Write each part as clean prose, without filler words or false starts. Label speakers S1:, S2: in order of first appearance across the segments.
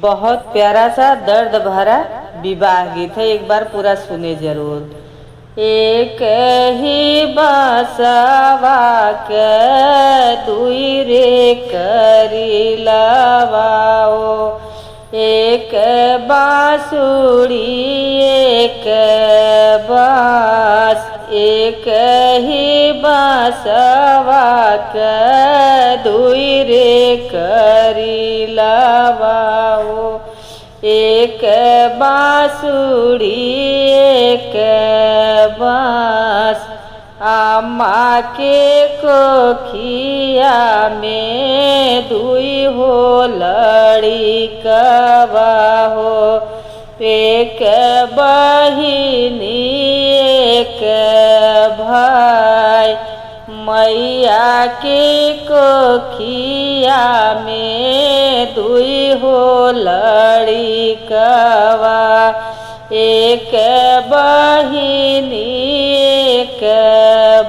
S1: बहुत प्यारा सा दर्द भरा विवाह गीत है, एक बार पूरा सुने जरूर। एक ही बसवा के दुई रे करी लवाओ, एक बांसुरी एक बांस, एक ही बसवा के दुई रे करी लवाओ, एक बांसुरी एक बांस। अम्मा के कोखिया में दुई हो लड़िकवा हो, एक बहिनी एक भाई। मैया के कोखिया में दुई हो लड़िकवा, एक बहिनी एक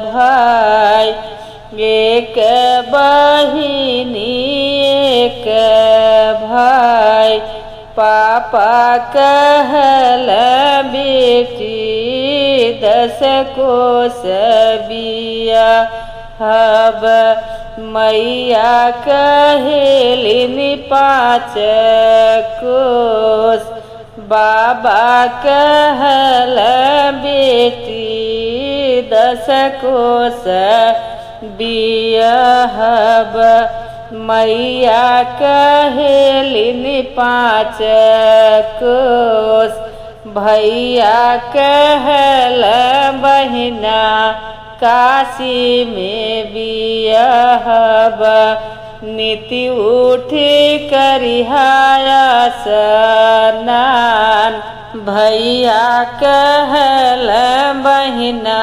S1: भाई, एक बहिनी एक भाई। पापा कहल बेटी 10 कोस बिया हब, मैया कहेलिन 5 कोस। बाबा कहल बेटी 10 कोस बिया हब, मैया कहेलिन 5 कोस। भैया कहल बहिना काशी में बियाहब, नीति उठी करिहाया स्नान। भैया कहल बहिना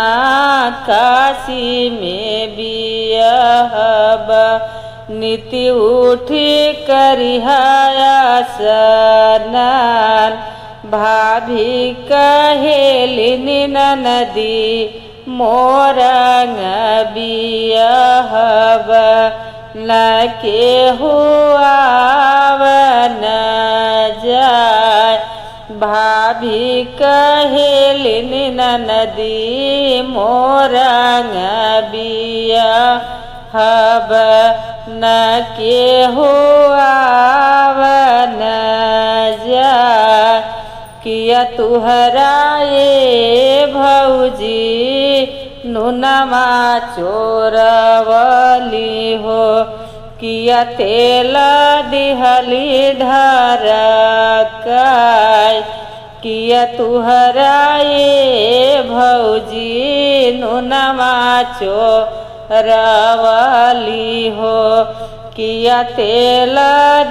S1: काशी में बियाहब, नीति उठी करिहाया स्नान। भाभी कहेलिन ननदी मोरंग बियाहब, न केहू आवन जाय। भाभी कहेलिन ननदी मोरंग बियाहब, न केहू आवन जाय। किया तुहरा ये भौजी नुनमा चोरवली हो, किया तेल दिहली ढरकाय। किया तुहरा ये भौजी नुनमा चोरवली हो, किया तेल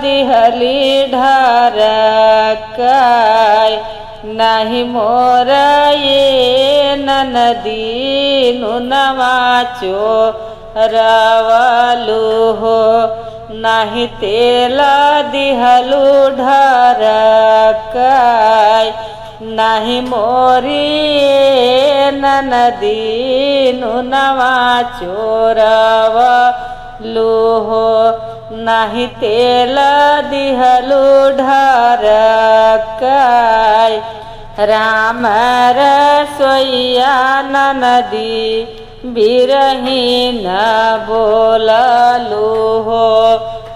S1: दिहली ढरकाय। नाही मोर ये ननदी नुनमा चोरवलु हो, नाही तेल दिहलु ढरकाय। नाही मोरी ये ननदी नुनमा चोरवलु हो, नाही तेल दिहलु ढरकाय। राम रसोइया ननदी बिरहीन बोललु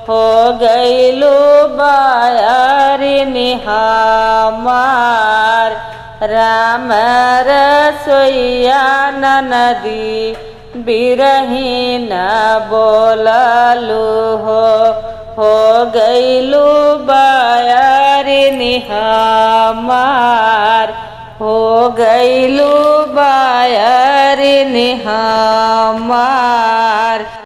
S1: हो गईलु बायरिन हमार। राम रसोइया ननदी बिरहीन बोललु हो गईलु बायरिन हमार, हो गईलु बायरिन हमार।